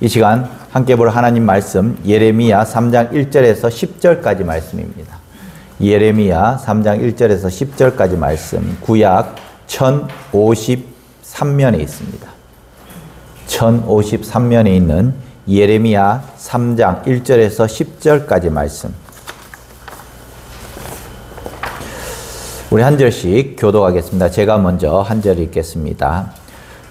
이 시간 함께 볼 하나님 말씀 예레미야 3장 1절에서 10절까지 말씀입니다. 예레미야 3장 1절에서 10절까지 말씀, 구약 1053면에 있습니다. 1053면에 있는 예레미야 3장 1절에서 10절까지 말씀. 우리 한 절씩 교독하겠습니다. 제가 먼저 한 절 읽겠습니다.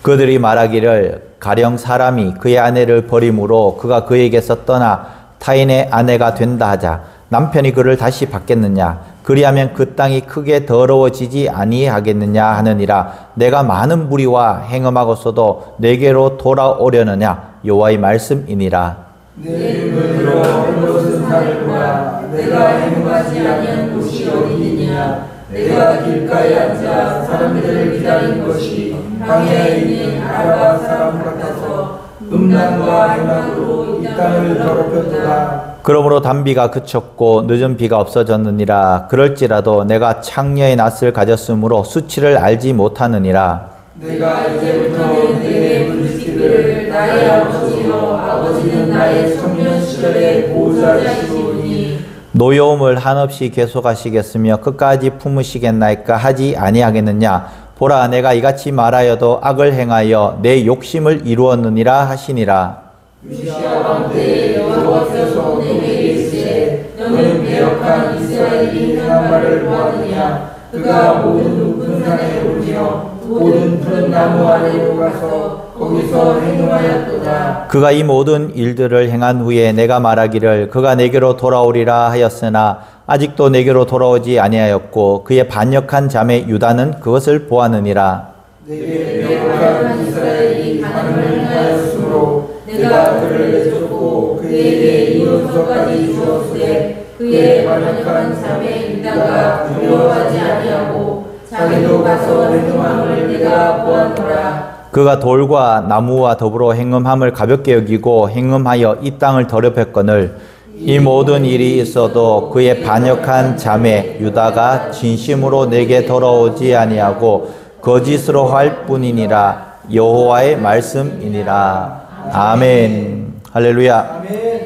그들이 말하기를 가령 사람이 그의 아내를 버림으로 그가 그에게서 떠나 타인의 아내가 된다 하자 남편이 그를 다시 받겠느냐? 그리하면 그 땅이 크게 더러워지지 아니하겠느냐 하느니라. 내가 많은 무리와 행음하고서도 내게로 돌아오려느냐? 여호와의 말씀이니라. 내 이름을 들어 온 곳은 살구나. 내가 행음하지 아니한 곳이 어디니냐? 내가 길가에 앉아 사람들을 기다린 것이 광야에 있는 아랍 사람 같아서 음란과 행악으로 이 땅을 더럽혔도다. 그러므로 단비가 그쳤고 늦은 비가 없어졌느니라. 그럴지라도 내가 창녀의 낯을 가졌으므로 수치를 알지 못하느니라. 내가 이제부터 내게 물리시기를 나의 아버지요 아버지는 나의 청년 시절의 보호자이시오니 노여움을 한없이 계속하시겠으며 끝까지 품으시겠나이까 하지 아니하겠느냐. 보라, 내가 이같이 말하여도 악을 행하여 내 욕심을 이루었느니라 하시니라. 유시야 왕 때에 여호와께서 내게 이르시되 너는 배역한 이스라엘이 행한 바를 보았느냐. 그가 모든 높은 산에 오르며 모든 푸른 나무 아래로 가서 거기서 행음하였도다. 그가 이 모든 일들을 행한 후에 내가 말하기를 그가 내게로 돌아오리라 하였으나 아직도 내게로 돌아오지 아니하였고 그의 반역한 자매 유다는 그것을 보았느니라. 내게 배역한 이스라엘이 간음을 행하였으므로 내가 그를 내쫓고 그에게 이혼서까지 주었으되 그의 반역한 자매 유다가 두려워하지 아니하고 자기도 가서 행음함을 내가 보았노라. 그가 돌과 나무와 더불어 행음함을 가볍게 여기고 행음하여 이 땅을 더럽혔거늘 이 모든 일이 있어도 그의 반역한 자매 유다가 진심으로 내게 돌아오지 아니하고 거짓으로 할 뿐이니라. 여호와의 말씀이니라. 아멘. 할렐루야.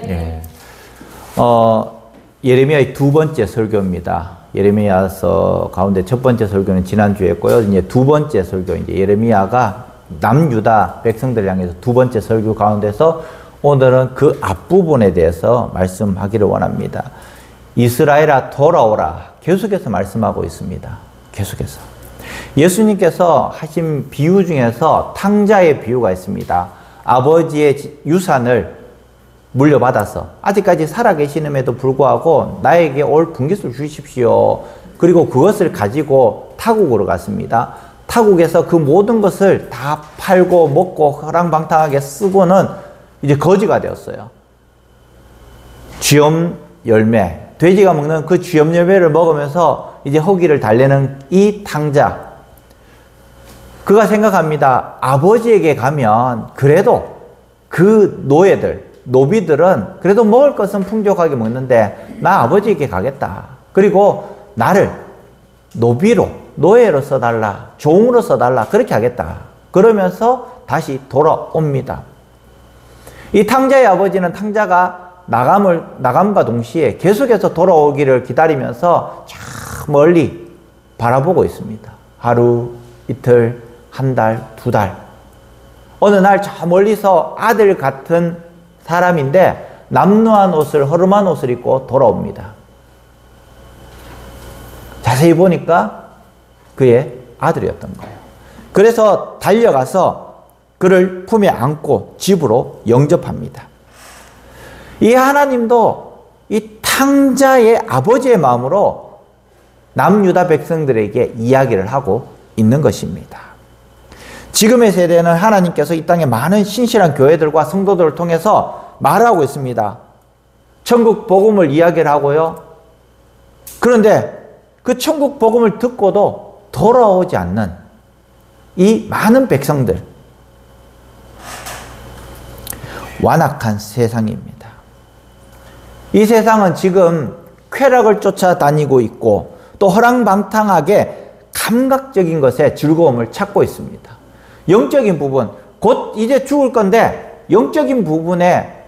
예. 예레미야의 두 번째 설교입니다. 예레미야서 가운데 첫 번째 설교는 지난주에 했고요. 이제 두 번째 설교, 이제 예레미야가 남유다 백성들을 향해서 두 번째 설교 가운데서 오늘은 그 앞부분에 대해서 말씀하기를 원합니다. 이스라엘아 돌아오라. 계속해서 말씀하고 있습니다. 계속해서. 예수님께서 하신 비유 중에서 탕자의 비유가 있습니다. 아버지의 유산을 물려받아서 아직까지 살아계시는에도 불구하고 나에게 올 분깃을 주십시오. 그리고 그것을 가지고 타국으로 갔습니다. 타국에서 그 모든 것을 다 팔고 먹고 허랑방탕하게 쓰고는 이제 거지가 되었어요. 쥐엄 열매, 돼지가 먹는 그 쥐엄 열매를 먹으면서 이제 허기를 달래는 이 탕자. 그가 생각합니다. 아버지에게 가면 그래도 그 노비들은 그래도 먹을 것은 풍족하게 먹는데 나 아버지에게 가겠다. 그리고 나를 노예로 써달라. 종으로 써달라. 그렇게 하겠다. 그러면서 다시 돌아옵니다. 이 탕자의 아버지는 탕자가 나감과 동시에 계속해서 돌아오기를 기다리면서 저 멀리 바라보고 있습니다. 하루, 이틀, 한 달, 두 달. 어느 날 저 멀리서 아들 같은 사람인데 남루한 옷을, 허름한 옷을 입고 돌아옵니다. 자세히 보니까 그의 아들이었던 거예요. 그래서 달려가서 그를 품에 안고 집으로 영접합니다. 이 하나님도 이 탕자의 아버지의 마음으로 남유다 백성들에게 이야기를 하고 있는 것입니다. 지금의 세대는 하나님께서 이 땅에 많은 신실한 교회들과 성도들을 통해서 말하고 있습니다. 천국 복음을 이야기를 하고요. 그런데 그 천국 복음을 듣고도 돌아오지 않는 이 많은 백성들, 완악한 세상입니다. 이 세상은 지금 쾌락을 쫓아다니고 있고 또 허랑방탕하게 감각적인 것에 즐거움을 찾고 있습니다. 영적인 부분, 곧 이제 죽을 건데 영적인 부분에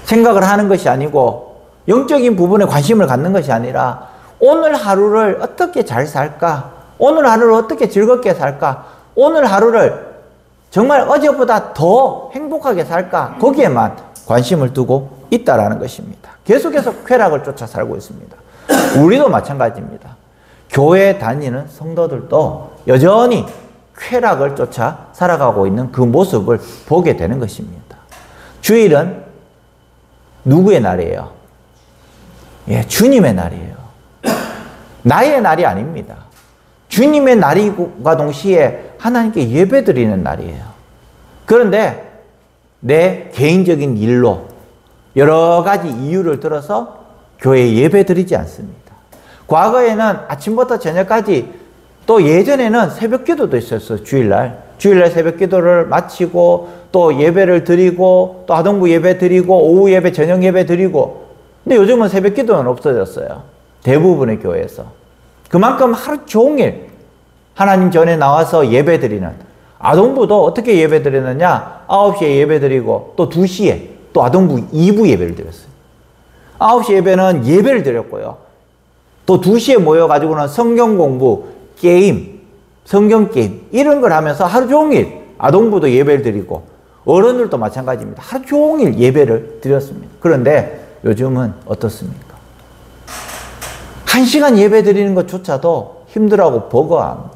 생각을 하는 것이 아니고 영적인 부분에 관심을 갖는 것이 아니라 오늘 하루를 어떻게 잘 살까? 오늘 하루를 어떻게 즐겁게 살까? 오늘 하루를 정말 어제보다 더 행복하게 살까? 거기에만 관심을 두고 있다라는 것입니다. 계속해서 쾌락을 쫓아 살고 있습니다. 우리도 마찬가지입니다. 교회 다니는 성도들도 여전히 쾌락을 쫓아 살아가고 있는 그 모습을 보게 되는 것입니다. 주일은 누구의 날이에요? 예, 주님의 날이에요. 나의 날이 아닙니다. 주님의 날과 동시에 하나님께 예배드리는 날이에요. 그런데 내 개인적인 일로 여러 가지 이유를 들어서 교회에 예배드리지 않습니다. 과거에는 아침부터 저녁까지 또 예전에는 새벽 기도도 있었어요. 주일날 새벽 기도를 마치고 또 예배를 드리고 또 아동부 예배 드리고 오후 예배 저녁 예배 드리고 근데 요즘은 새벽 기도는 없어졌어요. 대부분의 교회에서. 그만큼 하루 종일 하나님 전에 나와서 예배 드리는 아동부도 어떻게 예배 드리느냐 9시에 예배 드리고 또 2시에 또 아동부 2부 예배를 드렸어요. 9시 예배는 예배를 드렸고요. 또 2시에 모여가지고는 성경 공부, 게임, 성경 게임 이런 걸 하면서 하루 종일 아동부도 예배를 드리고 어른들도 마찬가지입니다. 하루 종일 예배를 드렸습니다. 그런데 요즘은 어떻습니까? 1시간 예배 드리는 것조차도 힘들어하고 버거워합니다.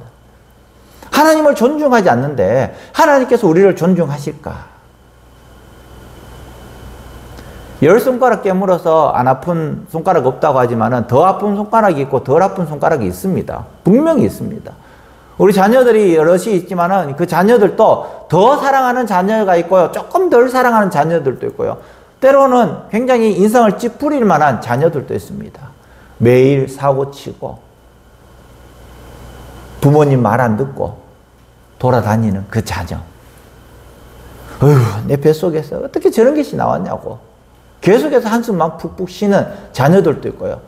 하나님을 존중하지 않는데 하나님께서 우리를 존중하실까? 10손가락 깨물어서 안 아픈 손가락 없다고 하지만 더 아픈 손가락이 있고 덜 아픈 손가락이 있습니다. 분명히 있습니다. 우리 자녀들이 여럿이 있지만 그 자녀들도 더 사랑하는 자녀가 있고요. 조금 덜 사랑하는 자녀들도 있고요. 때로는 굉장히 인상을 찌푸릴 만한 자녀들도 있습니다. 매일 사고치고 부모님 말 안 듣고 돌아다니는 그 자녀. 어휴, 내 뱃속에서 어떻게 저런 것이 나왔냐고. 계속해서 한숨만 푹푹 쉬는 자녀들도 있고요.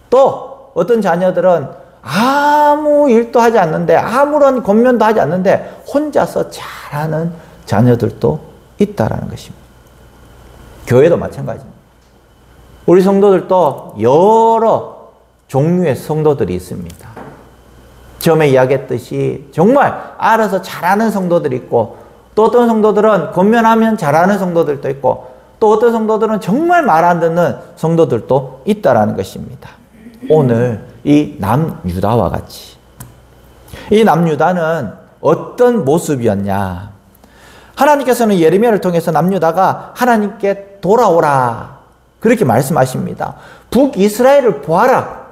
또 어떤 자녀들은 아무 일도 하지 않는데 아무런 권면도 하지 않는데 혼자서 잘하는 자녀들도 있다라는 것입니다. 교회도 마찬가지입니다. 우리 성도들도 여러 종류의 성도들이 있습니다. 처음에 이야기했듯이 정말 알아서 잘하는 성도들이 있고 또 어떤 성도들은 권면하면 잘하는 성도들도 있고 또 어떤 성도들은 정말 말 안 듣는 성도들도 있다라는 것입니다. 오늘 이 남유다와 같이 이 남유다는 어떤 모습이었냐? 하나님께서는 예레미야를 통해서 남유다가 하나님께 돌아오라 그렇게 말씀하십니다. 북이스라엘을 보아라.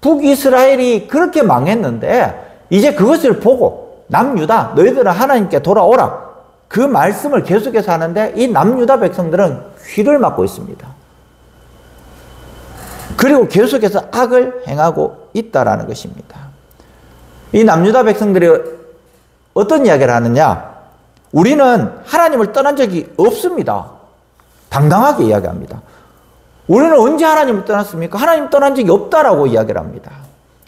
북이스라엘이 그렇게 망했는데 이제 그것을 보고 남유다 너희들은 하나님께 돌아오라. 그 말씀을 계속해서 하는데 이 남유다 백성들은 귀를 막고 있습니다. 그리고 계속해서 악을 행하고 있다라는 것입니다. 이 남유다 백성들이 어떤 이야기를 하느냐? 우리는 하나님을 떠난 적이 없습니다. 당당하게 이야기합니다. 우리는 언제 하나님을 떠났습니까? 하나님 떠난 적이 없다라고 이야기를 합니다.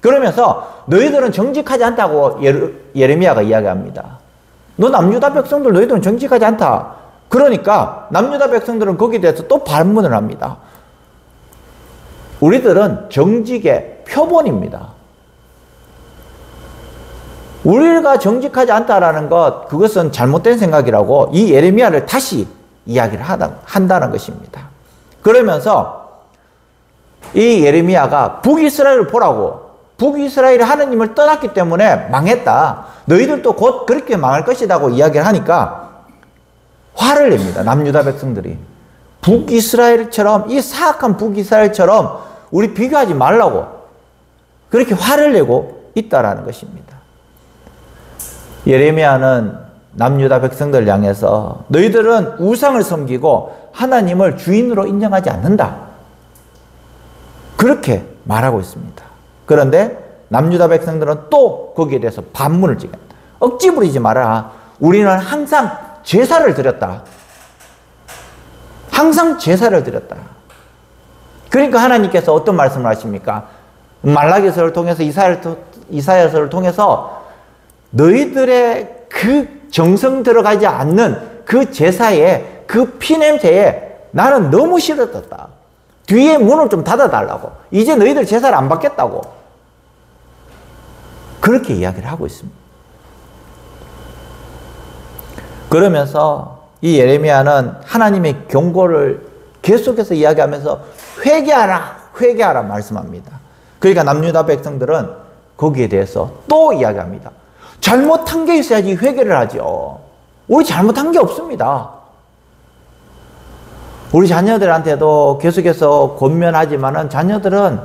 그러면서 너희들은 정직하지 않다고 예레미야가 이야기합니다. 너 남유다 백성들 너희들은 정직하지 않다. 그러니까 남유다 백성들은 거기에 대해서 또 반문을 합니다. 우리들은 정직의 표본입니다. 우리가 정직하지 않다라는 것, 그것은 잘못된 생각이라고 이 예레미야를 다시 이야기를 한다는 것입니다. 그러면서 이 예레미야가 북이스라엘을 보라고, 북이스라엘이 하느님을 떠났기 때문에 망했다. 너희들도 곧 그렇게 망할 것이라고 이야기를 하니까 화를 냅니다. 남유다 백성들이. 북이스라엘처럼, 이 사악한 북이스라엘처럼 우리 비교하지 말라고 그렇게 화를 내고 있다라는 것입니다. 예레미야는 남유다 백성들을 향해서 너희들은 우상을 섬기고 하나님을 주인으로 인정하지 않는다. 그렇게 말하고 있습니다. 그런데 남유다 백성들은 또 거기에 대해서 반문을 지갑니다. 억지 부리지 마라. 우리는 항상 제사를 드렸다. 항상 제사를 드렸다. 그러니까 하나님께서 어떤 말씀을 하십니까? 말라기서를 통해서 이사야서를 통해서 너희들의 그 정성 들어가지 않는 그 제사에 그 피냄새에 나는 너무 싫어졌다. 뒤에 문을 좀 닫아달라고. 이제 너희들 제사를 안 받겠다고. 그렇게 이야기를 하고 있습니다. 그러면서 이 예레미야는 하나님의 경고를 계속해서 이야기하면서 회개하라, 회개하라 말씀합니다. 그러니까 남유다 백성들은 거기에 대해서 또 이야기합니다. 잘못한 게 있어야지 회개를 하죠. 우리 잘못한 게 없습니다. 우리 자녀들한테도 계속해서 권면하지만은 자녀들은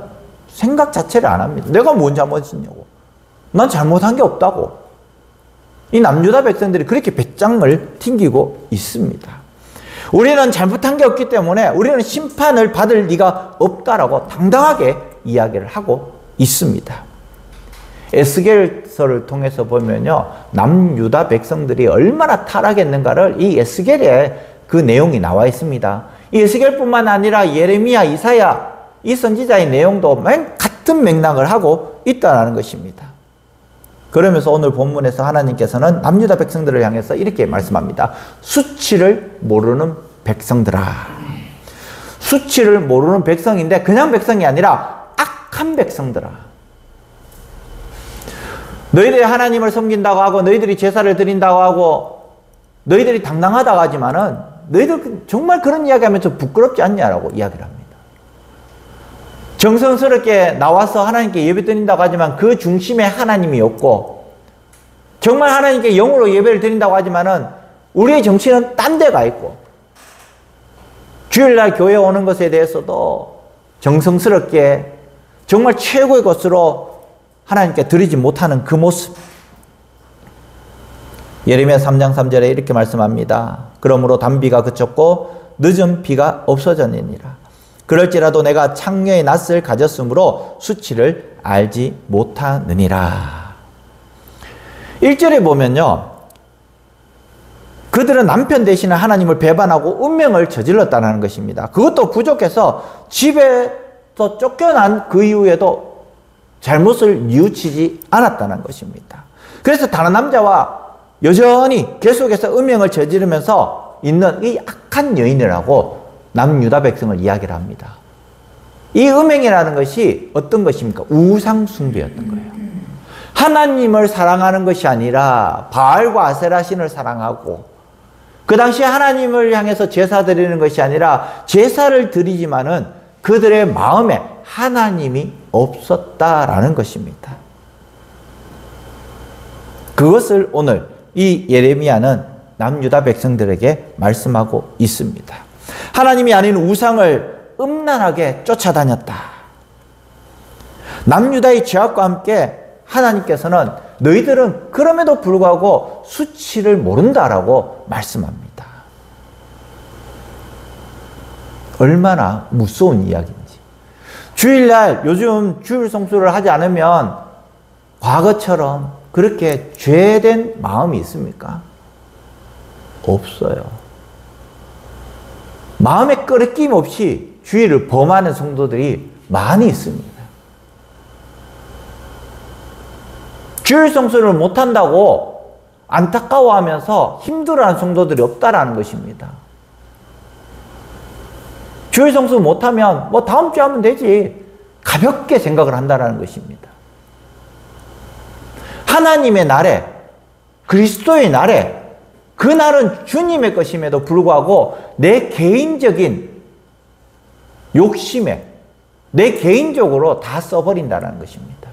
생각 자체를 안 합니다. 내가 뭔 잘못했냐고. 난 잘못한 게 없다고. 이 남유다 백성들이 그렇게 배짱을 튕기고 있습니다. 우리는 잘못한 게 없기 때문에 우리는 심판을 받을 리가 없다라고 당당하게 이야기를 하고 있습니다. 에스겔서를 통해서 보면요, 남유다 백성들이 얼마나 타락했는가를 이 에스겔에 그 내용이 나와 있습니다. 이 에스겔뿐만 아니라 예레미야, 이사야 이 선지자의 내용도 같은 맥락을 하고 있다는 것입니다. 그러면서 오늘 본문에서 하나님께서는 남유다 백성들을 향해서 이렇게 말씀합니다. 수치를 모르는 백성들아. 수치를 모르는 백성인데 그냥 백성이 아니라 악한 백성들아. 너희들이 하나님을 섬긴다고 하고 너희들이 제사를 드린다고 하고 너희들이 당당하다고 하지만은 너희들 정말 그런 이야기하면 좀 부끄럽지 않냐라고 이야기를 합니다. 정성스럽게 나와서 하나님께 예배 드린다고 하지만 그 중심에 하나님이 없고 정말 하나님께 영으로 예배를 드린다고 하지만은 우리의 정신은 딴 데가 있고 주일날 교회에 오는 것에 대해서도 정성스럽게 정말 최고의 것으로 하나님께 드리지 못하는 그 모습. 예레미야 3장 3절에 이렇게 말씀합니다. 그러므로 단비가 그쳤고 늦은 비가 없어졌느니라. 그럴지라도 내가 창녀의 낯을 가졌으므로 수치를 알지 못하느니라. 1절에 보면요, 그들은 남편 대신에 하나님을 배반하고 운명을 저질렀다는 것입니다. 그것도 부족해서 집에서 쫓겨난 그 이후에도 잘못을 뉘우치지 않았다는 것입니다. 그래서 다른 남자와 여전히 계속해서 음행을 저지르면서 있는 이 악한 여인이라고 남유다 백성을 이야기를 합니다. 이 음행이라는 것이 어떤 것입니까? 우상 숭배였던 거예요. 하나님을 사랑하는 것이 아니라 바알과 아세라 신을 사랑하고 그 당시에 하나님을 향해서 제사 드리는 것이 아니라 제사를 드리지만은 그들의 마음에 하나님이 없었다라는 것입니다. 그것을 오늘 이 예레미야는 남유다 백성들에게 말씀하고 있습니다. 하나님이 아닌 우상을 음란하게 쫓아다녔다. 남유다의 죄악과 함께 하나님께서는 너희들은 그럼에도 불구하고 수치를 모른다라고 말씀합니다. 얼마나 무서운 이야기인지. 주일날 요즘 주일 성수를 하지 않으면 과거처럼 그렇게 죄된 마음이 있습니까? 없어요. 마음에 끄러낌 없이 주일을 범하는 성도들이 많이 있습니다. 주일 성수를 못한다고 안타까워하면서 힘들어하는 성도들이 없다라는 것입니다. 주일 성수 못하면 뭐 다음 주에 하면 되지, 가볍게 생각을 한다라는 것입니다. 하나님의 날에, 그리스도의 날에, 그 날은 주님의 것임에도 불구하고 내 개인적인 욕심에 내 개인적으로 다 써버린다는 것입니다.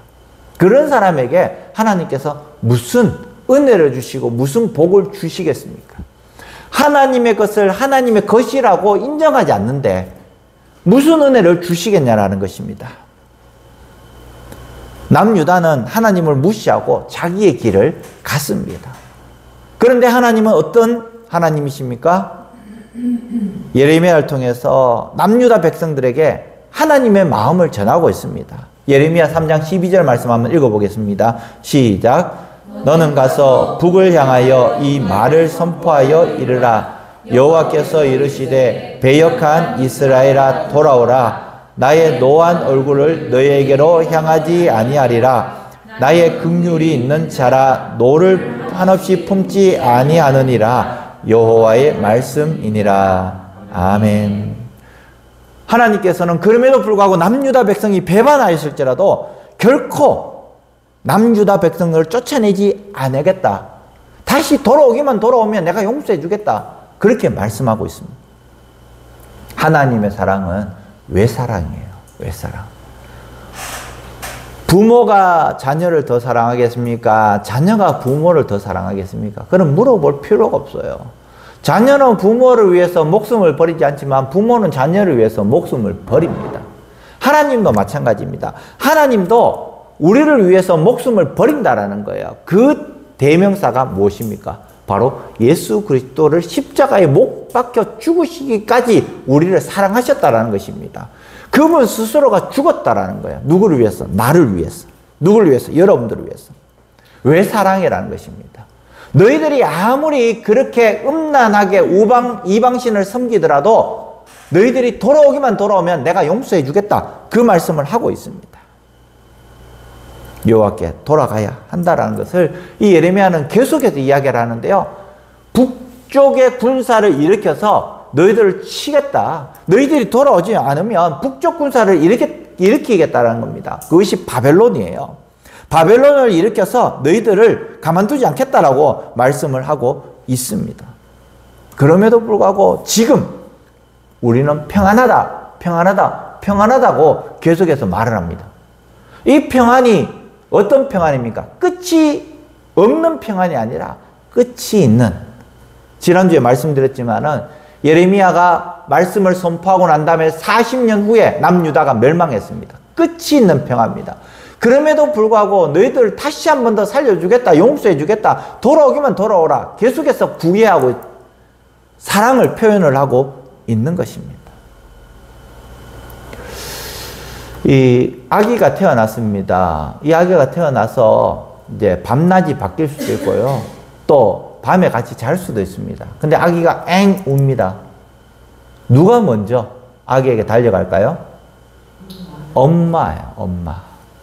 그런 사람에게 하나님께서 무슨 은혜를 주시고 무슨 복을 주시겠습니까? 하나님의 것을 하나님의 것이라고 인정하지 않는데 무슨 은혜를 주시겠냐라는 것입니다. 남유다는 하나님을 무시하고 자기의 길을 갔습니다. 그런데 하나님은 어떤 하나님이십니까? 예레미야를 통해서 남유다 백성들에게 하나님의 마음을 전하고 있습니다. 예레미야 3장 12절 말씀 한번 읽어보겠습니다. 시작. 너는 가서 북을 향하여 이 말을 선포하여 이르라. 여호와께서 이르시되 배역한 이스라엘아 돌아오라. 나의 노한 얼굴을 너희에게로 향하지 아니하리라. 나의 긍휼이 있는 자라 노를 한없이 품지 아니하느니라. 여호와의 말씀이니라. 아멘. 하나님께서는 그럼에도 불구하고 남유다 백성이 배반하였을지라도 결코 남유다 백성을 쫓아내지 않겠다. 다시 돌아오면 내가 용서해 주겠다. 그렇게 말씀하고 있습니다. 하나님의 사랑은 외사랑이에요. 외사랑. 부모가 자녀를 더 사랑하겠습니까? 자녀가 부모를 더 사랑하겠습니까? 그럼 물어볼 필요가 없어요. 자녀는 부모를 위해서 목숨을 버리지 않지만 부모는 자녀를 위해서 목숨을 버립니다. 하나님도 마찬가지입니다. 하나님도 우리를 위해서 목숨을 버린다라는 거예요. 그 대명사가 무엇입니까? 바로 예수 그리스도를 십자가에 못 박혀 죽으시기까지 우리를 사랑하셨다라는 것입니다. 그분 스스로가 죽었다라는 거예요. 누구를 위해서? 나를 위해서. 누구를 위해서? 여러분들을 위해서. 왜 사랑이라는 것입니다. 너희들이 아무리 그렇게 음란하게 이방신을 섬기더라도 너희들이 돌아오면 내가 용서해 주겠다. 그 말씀을 하고 있습니다. 여호와께 돌아가야 한다라는 것을 이 예레미야는 계속해서 이야기를 하는데요. 북쪽의 군사를 일으켜서 너희들을 치겠다. 너희들이 돌아오지 않으면 북쪽 군사를 일으키겠다라는 겁니다. 그것이 바벨론이에요. 바벨론을 일으켜서 너희들을 가만두지 않겠다라고 말씀을 하고 있습니다. 그럼에도 불구하고 지금 우리는 평안하다고 계속해서 말을 합니다. 이 평안이 어떤 평안입니까? 끝이 없는 평안이 아니라 끝이 있는. 지난주에 말씀드렸지만은 예레미야가 말씀을 선포하고 난 다음에 40년 후에 남유다가 멸망했습니다. 끝이 있는 평화입니다. 그럼에도 불구하고 너희들을 다시 한 번 더 살려주겠다, 용서해주겠다, 돌아오기만 돌아오라, 계속해서 구애하고 사랑을 표현을 하고 있는 것입니다. 이 아기가 태어났습니다. 이 아기가 태어나서 이제 밤낮이 바뀔 수도 있고요. 또 밤에 같이 잘 수도 있습니다. 근데 아기가 엥 웁니다. 누가 먼저 아기에게 달려갈까요? 엄마예요, 엄마.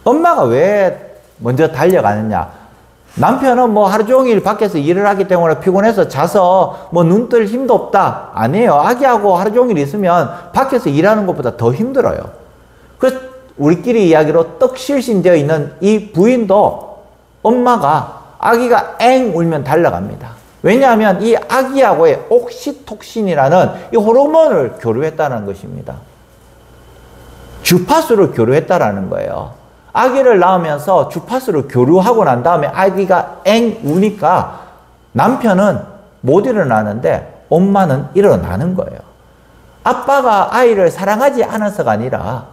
엄마가 왜 먼저 달려가느냐? 남편은 뭐 하루 종일 밖에서 일을 하기 때문에 피곤해서 자서 뭐 눈 뜰 힘도 없다. 아니에요. 아기하고 하루 종일 있으면 밖에서 일하는 것보다 더 힘들어요. 그래서 우리끼리 이야기로 떡실신되어 있는 이 부인도 엄마가 아기가 엥 울면 달려갑니다. 왜냐하면 이 아기하고의 옥시톡신이라는 이 호르몬을 교류했다는 것입니다. 주파수를 교류했다라는 거예요. 아기를 낳으면서 주파수를 교류하고 난 다음에 아기가 엥 우니까 남편은 못 일어나는데 엄마는 일어나는 거예요. 아빠가 아이를 사랑하지 않아서가 아니라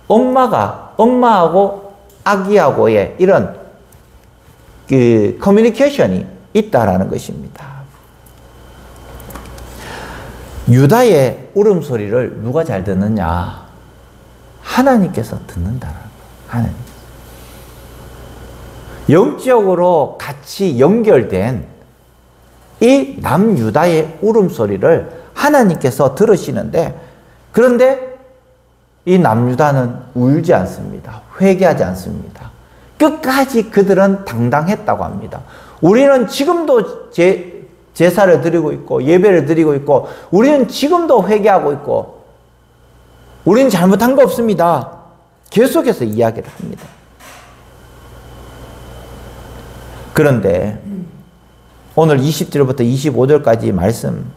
엄마하고 아기하고의 이런 그 커뮤니케이션이 있다라는 것입니다. 유다의 울음소리를 누가 잘 듣느냐? 하나님께서 듣는다라는 거예요. 하나님. 영적으로 같이 연결된 이 남유다의 울음소리를 하나님께서 들으시는데, 그런데 이 남유다는 울지 않습니다. 회개하지 않습니다. 끝까지 그들은 당당했다고 합니다. 우리는 지금도 제사를 드리고 있고 예배를 드리고 있고 우리는 지금도 회개하고 있고 우리는 잘못한 거 없습니다. 계속해서 이야기를 합니다. 그런데 오늘 20절부터 25절까지 말씀,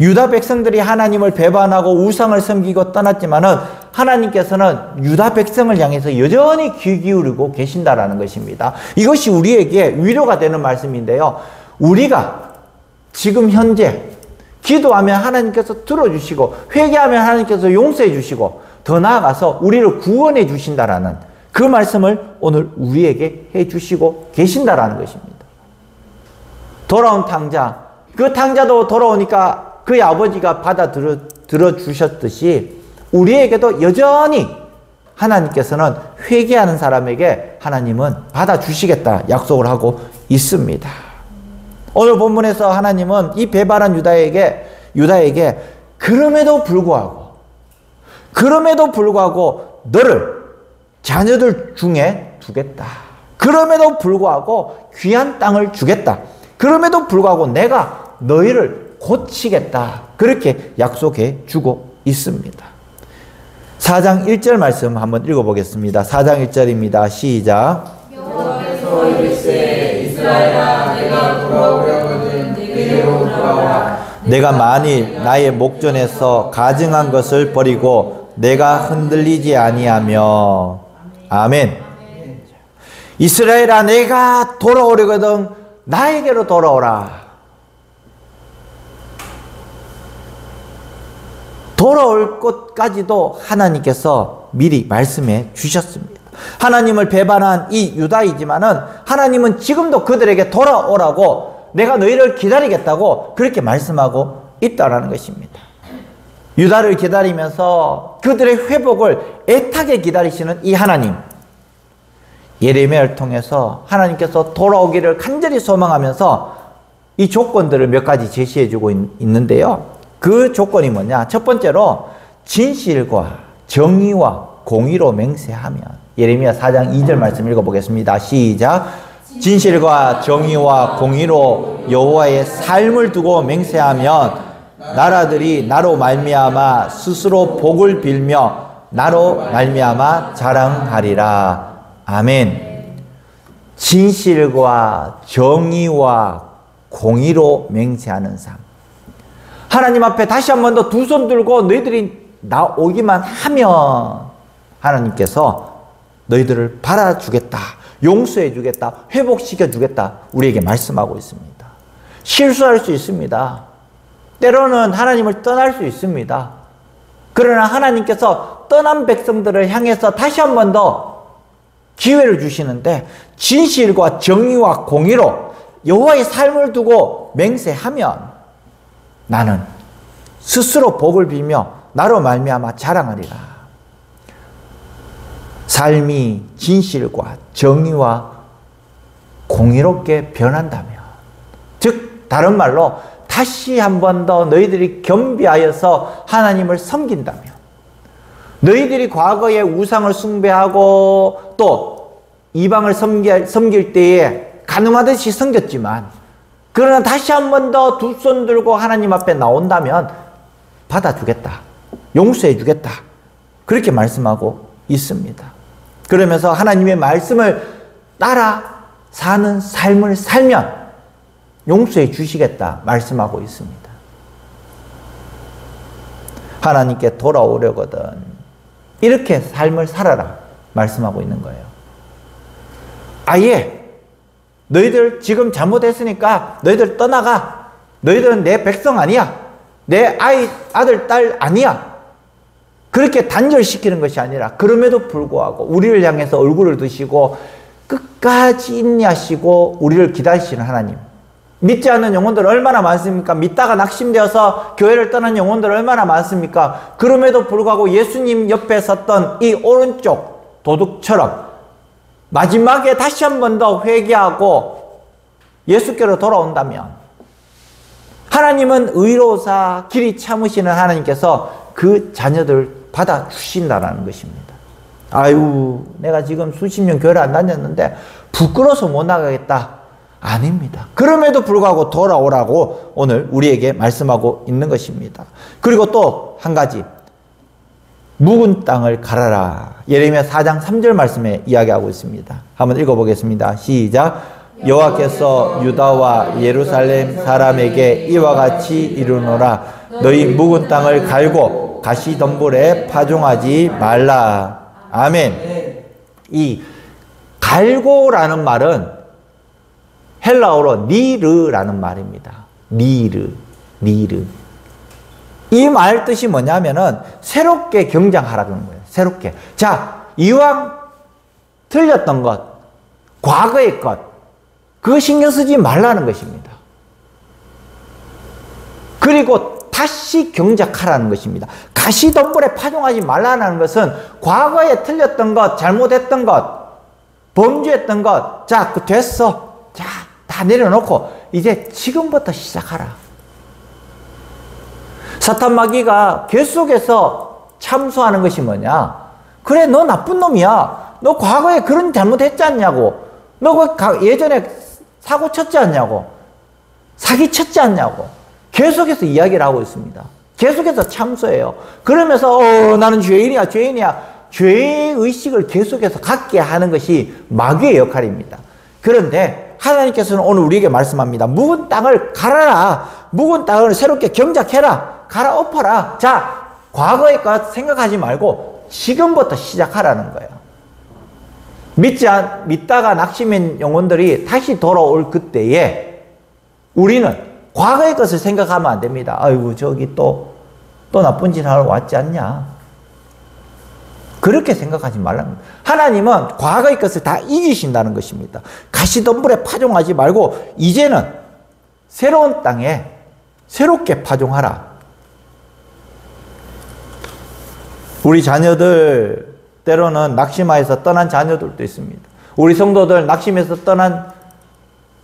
유다 백성들이 하나님을 배반하고 우상을 섬기고 떠났지만은 하나님께서는 유다 백성을 향해서 여전히 귀 기울이고 계신다라는 것입니다. 이것이 우리에게 위로가 되는 말씀인데요. 우리가 지금 현재 기도하면 하나님께서 들어주시고 회개하면 하나님께서 용서해 주시고 더 나아가서 우리를 구원해 주신다라는 그 말씀을 오늘 우리에게 해 주시고 계신다라는 것입니다. 돌아온 탕자, 그 탕자도 돌아오니까 그의 아버지가 받아들여 주셨듯이 우리에게도 여전히 하나님께서는 회개하는 사람에게 하나님은 받아주시겠다 약속을 하고 있습니다. 오늘 본문에서 하나님은 이 배반한 유다에게 그럼에도 불구하고 너를 자녀들 중에 두겠다. 그럼에도 불구하고 귀한 땅을 주겠다. 그럼에도 불구하고 내가 너희를 고치겠다. 그렇게 약속해 주고 있습니다. 4장 1절 말씀 한번 읽어보겠습니다. 4장 1절입니다. 시작. 여호와께서 이르시되 이스라엘아 내가 돌아오려거든 내게로 돌아와. 내가 만일 나의 목전에서 가증한 것을 버리고 내가 흔들리지 아니하며. 아멘. 이스라엘아 내가 돌아오려거든 나에게로 돌아오라. 돌아올 것까지도 하나님께서 미리 말씀해 주셨습니다. 하나님을 배반한 이 유다이지만은 하나님은 지금도 그들에게 돌아오라고 내가 너희를 기다리겠다고 그렇게 말씀하고 있다라는 것입니다. 유다를 기다리면서 그들의 회복을 애타게 기다리시는 이 하나님, 예레미야를 통해서 하나님께서 돌아오기를 간절히 소망하면서 이 조건들을 몇 가지 제시해 주고 있는데요. 그 조건이 뭐냐? 첫 번째로 진실과 정의와 공의로 맹세하면. 예레미야 4장 2절 말씀 읽어보겠습니다. 시작. 진실과 정의와 공의로 여호와의 삶을 두고 맹세하면 나라들이 나로 말미암아 스스로 복을 빌며 나로 말미암아 자랑하리라. 아멘. 진실과 정의와 공의로 맹세하는 삶. 하나님 앞에 다시 한 번 더 두 손 들고 너희들이 나오기만 하면 하나님께서 너희들을 받아주겠다, 용서해주겠다, 회복시켜주겠다 우리에게 말씀하고 있습니다. 실수할 수 있습니다. 때로는 하나님을 떠날 수 있습니다. 그러나 하나님께서 떠난 백성들을 향해서 다시 한 번 더 기회를 주시는데 진실과 정의와 공의로 여호와의 삶을 두고 맹세하면 나는 스스로 복을 빌며 나로 말미암아 자랑하리라. 삶이 진실과 정의와 공의롭게 변한다면, 즉 다른 말로 다시 한 번 더 너희들이 겸비하여서 하나님을 섬긴다면, 너희들이 과거에 우상을 숭배하고 또 이방을 섬길 때에 가늠하듯이 섬겼지만 그러나 다시 한 번 더 두 손 들고 하나님 앞에 나온다면 받아주겠다, 용서해주겠다 그렇게 말씀하고 있습니다. 그러면서 하나님의 말씀을 따라 사는 삶을 살면 용서해 주시겠다 말씀하고 있습니다. 하나님께 돌아오려거든 이렇게 삶을 살아라 말씀하고 있는 거예요. 아예 너희들 지금 잘못했으니까 너희들 떠나가. 너희들은 내 백성 아니야. 내 아들, 딸 아니야. 그렇게 단절시키는 것이 아니라 그럼에도 불구하고 우리를 향해서 얼굴을 드시고 끝까지 인내하시고 우리를 기다리시는 하나님. 믿지 않는 영혼들 얼마나 많습니까? 믿다가 낙심되어서 교회를 떠난 영혼들 얼마나 많습니까? 그럼에도 불구하고 예수님 옆에 섰던 이 오른쪽 도둑처럼 마지막에 다시 한 번 더 회개하고 예수께로 돌아온다면 하나님은 의로사 길이 참으시는 하나님께서 그 자녀들 받아주신다는 것입니다. 아유, 내가 지금 수십 년 교회를 안 다녔는데 부끄러워서 못 나가겠다. 아닙니다. 그럼에도 불구하고 돌아오라고 오늘 우리에게 말씀하고 있는 것입니다. 그리고 또 한 가지, 묵은 땅을 갈아라. 예레미야 4장 3절 말씀에 이야기하고 있습니다. 한번 읽어보겠습니다. 시작. 여호와께서 유다와 예루살렘 사람에게 이와 같이 이르노라. 너희 묵은 땅을 갈고 가시덤불에 파종하지 말라. 아멘. 이 갈고라는 말은 헬라어로 니르라는 말입니다. 니르. 이 말 뜻이 뭐냐면은 새롭게 경장하라는 거예요. 새롭게. 자, 이왕 틀렸던 것, 과거의 것, 그거 신경 쓰지 말라는 것입니다. 그리고 다시 경작하라는 것입니다. 가시덤불에 파종하지 말라는 것은 과거에 틀렸던 것, 잘못했던 것, 범죄했던 것, 자, 그 됐어. 자, 다 내려놓고 이제 지금부터 시작하라. 사탄 마귀가 계속해서 참소하는 것이 뭐냐? 그래, 너 나쁜 놈이야. 너 과거에 그런 잘못했지 않냐고. 너 예전에 사고 쳤지 않냐고. 사기쳤지 않냐고 계속해서 이야기를 하고 있습니다. 계속해서 참소해요. 그러면서 나는 죄인이야. 죄의식을 계속해서 갖게 하는 것이 마귀의 역할입니다. 그런데 하나님께서는 오늘 우리에게 말씀합니다. 묵은 땅을 갈아라. 묵은 땅을 새롭게 경작해라. 갈아엎어라. 자, 과거의 것 생각하지 말고 지금부터 시작하라는 거예요. 믿다가 낙심한 영혼들이 다시 돌아올 그때에 우리는 과거의 것을 생각하면 안 됩니다. 아이고 저기 또 나쁜 짓 하러 왔지 않냐. 그렇게 생각하지 말랍니다. 하나님은 과거의 것을 다 이기신다는 것입니다. 가시덤불에 파종하지 말고 이제는 새로운 땅에 새롭게 파종하라. 우리 자녀들 때로는 낙심하여서 떠난 자녀들도 있습니다. 우리 성도들 낙심해서 떠난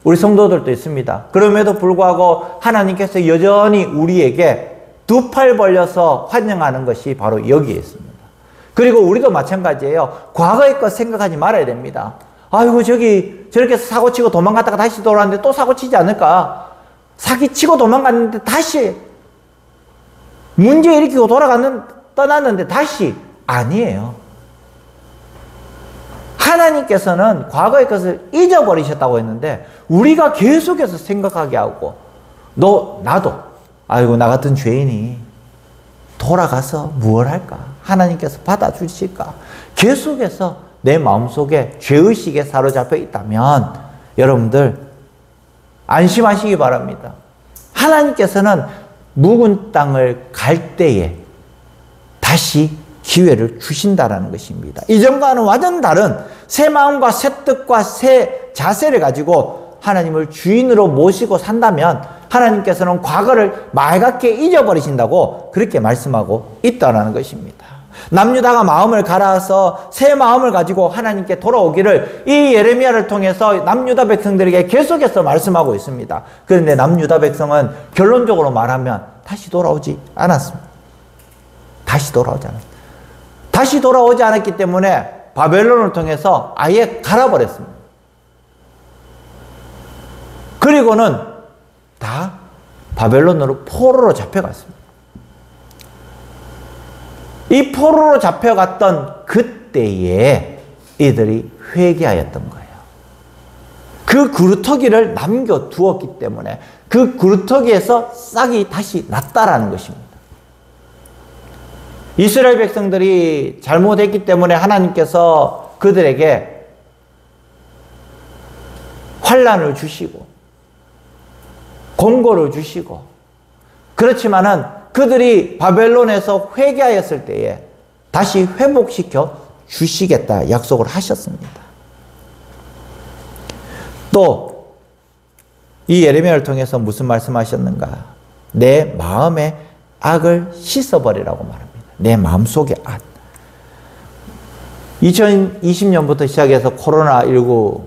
우리 성도들도 있습니다. 그럼에도 불구하고 하나님께서 여전히 우리에게 두 팔 벌려서 환영하는 것이 바로 여기에 있습니다. 그리고 우리도 마찬가지예요. 과거의 것 생각하지 말아야 됩니다. 아이고 저렇게 사고치고 도망갔다가 다시 돌아왔는데 또 사고치지 않을까? 사기치고 도망갔는데 다시 문제 일으키고 떠났는데 다시 아니에요. 하나님께서는 과거의 것을 잊어버리셨다고 했는데 우리가 계속해서 생각하게 하고 나도 아이고 나 같은 죄인이 돌아가서 무엇을 할까? 하나님께서 받아주실까? 계속해서 내 마음속에 죄의식에 사로잡혀 있다면 여러분들 안심하시기 바랍니다. 하나님께서는 묵은 땅을 갈 때에 다시 기회를 주신다라는 것입니다. 이전과는 완전 다른 새 마음과 새 뜻과 새 자세를 가지고 하나님을 주인으로 모시고 산다면 하나님께서는 과거를 맑게 잊어버리신다고 그렇게 말씀하고 있다는 것입니다. 남유다가 마음을 갈아서 새 마음을 가지고 하나님께 돌아오기를 이 예레미야를 통해서 남유다 백성들에게 계속해서 말씀하고 있습니다. 그런데 남유다 백성은 결론적으로 말하면 다시 돌아오지 않았습니다. 다시 돌아오지 않았기 때문에 바벨론을 통해서 아예 갈아버렸습니다. 그리고는 다 바벨론으로 포로로 잡혀갔습니다. 이 포로로 잡혀갔던 그때에 이들이 회개하였던 거예요. 그 구루터기를 남겨두었기 때문에 그 구루터기에서 싹이 다시 났다라는 것입니다. 이스라엘 백성들이 잘못했기 때문에 하나님께서 그들에게 환난을 주시고 공고를 주시고 그렇지만은 그들이 바벨론에서 회개하였을 때에 다시 회복시켜 주시겠다 약속을 하셨습니다. 또 이 예레미야를 통해서 무슨 말씀하셨는가? 내 마음의 악을 씻어버리라고 말합니다. 내 마음속의 악. 2020년부터 시작해서 코로나19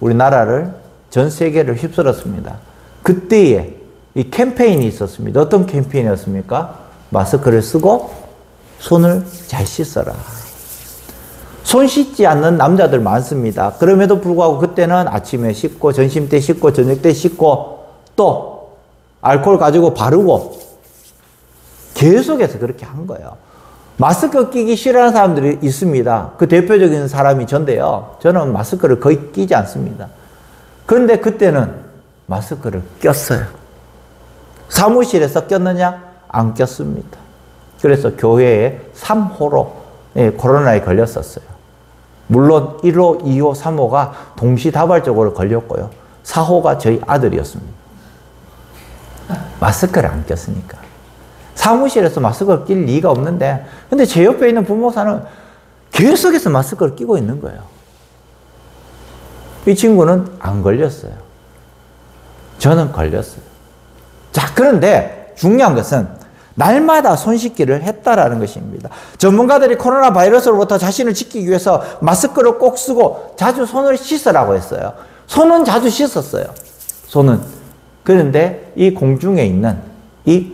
우리나라를 전 세계를 휩쓸었습니다. 그때에 이 캠페인이 있었습니다. 어떤 캠페인이었습니까? 마스크를 쓰고 손을 잘 씻어라. 손 씻지 않는 남자들 많습니다. 그럼에도 불구하고 그때는 아침에 씻고 점심 때 씻고 저녁 때 씻고 또 알코올 가지고 바르고 계속해서 그렇게 한 거예요. 마스크 끼기 싫어하는 사람들이 있습니다. 그 대표적인 사람이 전데요. 저는 마스크를 거의 끼지 않습니다. 그런데 그때는 마스크를 꼈어요. 사무실에서 꼈느냐? 안 꼈습니다. 그래서 교회에 3호로 코로나에 걸렸었어요. 물론 1호, 2호, 3호가 동시다발적으로 걸렸고요. 4호가 저희 아들이었습니다. 마스크를 안 꼈으니까. 사무실에서 마스크를 낄 리가 없는데 근데 제 옆에 있는 부목사는 계속해서 마스크를 끼고 있는 거예요. 이 친구는 안 걸렸어요. 저는 걸렸어요. 자, 그런데 중요한 것은 날마다 손 씻기를 했다라는 것입니다. 전문가들이 코로나 바이러스로부터 자신을 지키기 위해서 마스크를 꼭 쓰고 자주 손을 씻으라고 했어요. 손은 자주 씻었어요. 손은. 그런데 이 공중에 있는 이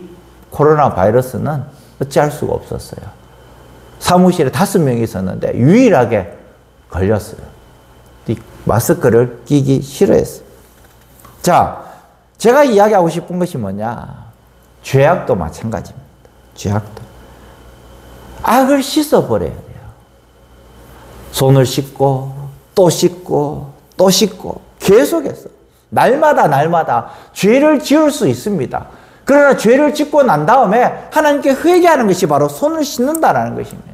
코로나 바이러스는 어찌할 수가 없었어요. 사무실에 5명이 있었는데 유일하게 걸렸어요. 이 마스크를 끼기 싫어했어요. 자, 제가 이야기하고 싶은 것이 뭐냐? 죄악도 마찬가지입니다. 죄악도. 악을 씻어버려야 돼요. 손을 씻고 또 씻고 또 씻고 계속해서 날마다 죄를 지을 수 있습니다. 그러나 죄를 짓고 난 다음에 하나님께 회개하는 것이 바로 손을 씻는다는 것입니다.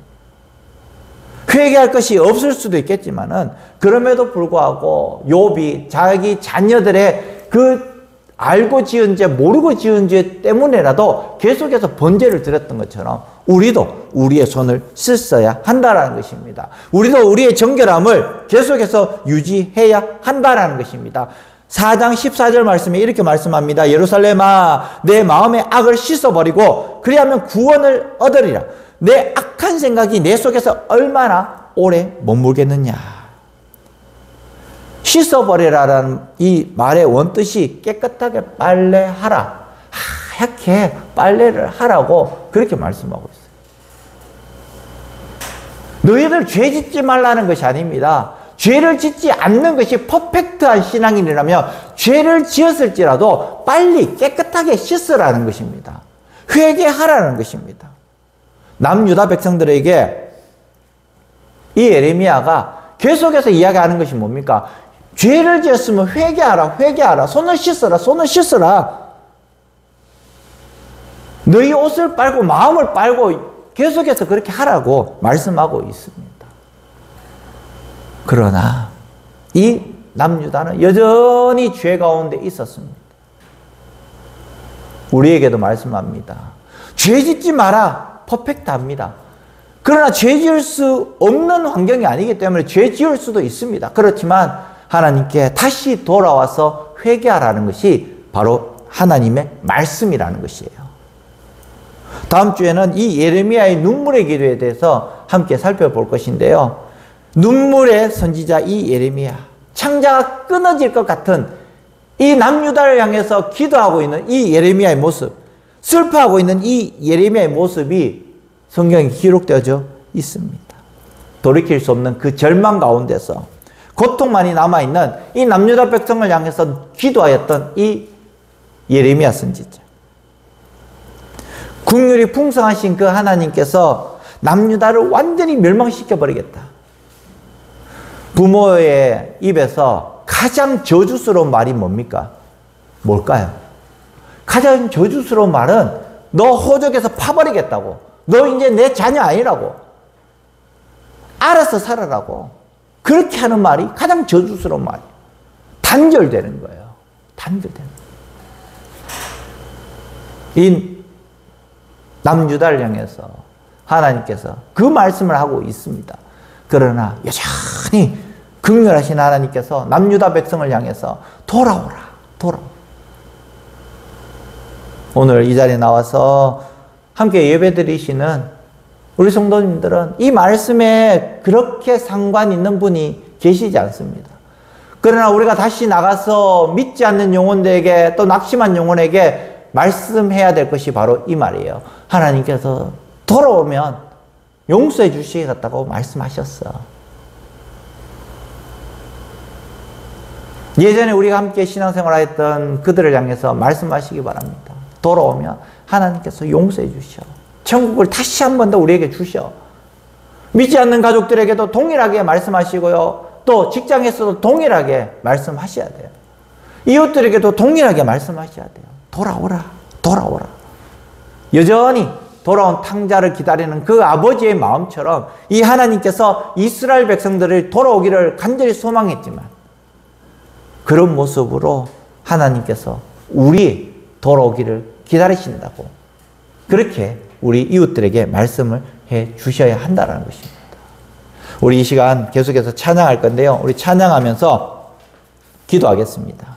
회개할 것이 없을 수도 있겠지만은 그럼에도 불구하고 욥이 자기 자녀들의 그 알고 지은 죄, 모르고 지은 죄 때문에라도 계속해서 번제를 드렸던 것처럼 우리도 우리의 손을 씻어야 한다는 것입니다. 우리도 우리의 정결함을 계속해서 유지해야 한다는 것입니다. 4장 14절 말씀에 이렇게 말씀합니다. 예루살렘아, 내 마음의 악을 씻어버리고 그리하면 구원을 얻으리라. 내 악한 생각이 내 속에서 얼마나 오래 머물겠느냐. 씻어버리라라는 이 말의 원뜻이 깨끗하게 빨래하라, 하얗게 빨래를 하라고 그렇게 말씀하고 있어요. 너희들 죄 짓지 말라는 것이 아닙니다. 죄를 짓지 않는 것이 퍼펙트한 신앙인이라면 죄를 지었을지라도 빨리 깨끗하게 씻으라는 것입니다. 회개하라는 것입니다. 남유다 백성들에게 이 예레미야가 계속해서 이야기하는 것이 뭡니까? 죄를 지었으면 회개하라, 회개하라. 손을 씻어라, 손을 씻어라. 너희 옷을 빨고 마음을 빨고 계속해서 그렇게 하라고 말씀하고 있습니다. 그러나 이 남유다는 여전히 죄 가운데 있었습니다. 우리에게도 말씀합니다. 죄 짓지 마라. 퍼펙트합니다. 그러나 죄 지을 수 없는 환경이 아니기 때문에 죄 지을 수도 있습니다. 그렇지만 하나님께 다시 돌아와서 회개하라는 것이 바로 하나님의 말씀이라는 것이에요. 다음 주에는 이 예레미야의 눈물의 기도에 대해서 함께 살펴볼 것인데요. 눈물의 선지자 이 예레미야, 창자가 끊어질 것 같은 이 남유다를 향해서 기도하고 있는 이 예레미야의 모습, 슬퍼하고 있는 이 예레미야의 모습이 성경에 기록되어져 있습니다. 돌이킬 수 없는 그 절망 가운데서 고통만이 남아있는 이 남유다 백성을 향해서 기도하였던 이 예레미야 선지자. 긍휼이 풍성하신 그 하나님께서 남유다를 완전히 멸망시켜버리겠다. 부모의 입에서 가장 저주스러운 말이 뭡니까? 뭘까요? 가장 저주스러운 말은 너 호적에서 파버리겠다고. 너 이제 내 자녀 아니라고. 알아서 살아라고. 그렇게 하는 말이 가장 저주스러운 말이에요. 단절되는 거예요. 단절되는 거예요. 이 남유다를 향해서 하나님께서 그 말씀을 하고 있습니다. 그러나 여전히 긍휼하신 하나님께서 남유다 백성을 향해서 돌아오라, 돌아오라. 오늘 이 자리에 나와서 함께 예배드리시는 우리 성도님들은 이 말씀에 그렇게 상관 있는 분이 계시지 않습니다. 그러나 우리가 다시 나가서 믿지 않는 영혼들에게 또 낙심한 영혼에게 말씀해야 될 것이 바로 이 말이에요. 하나님께서 돌아오면 용서해 주시겠다고 말씀하셨어. 예전에 우리가 함께 신앙생활했던 그들을 향해서 말씀하시기 바랍니다. 돌아오면 하나님께서 용서해 주셔. 천국을 다시 한 번 더 우리에게 주셔. 믿지 않는 가족들에게도 동일하게 말씀하시고요. 또 직장에서도 동일하게 말씀하셔야 돼요. 이웃들에게도 동일하게 말씀하셔야 돼요. 돌아오라, 돌아오라. 여전히 돌아온 탕자를 기다리는 그 아버지의 마음처럼 이 하나님께서 이스라엘 백성들을 돌아오기를 간절히 소망했지만 그런 모습으로 하나님께서 우리 돌아오기를 기다리신다고 그렇게 우리 이웃들에게 말씀을 해 주셔야 한다는 것입니다. 우리 이 시간 계속해서 찬양할 건데요. 우리 찬양하면서 기도하겠습니다.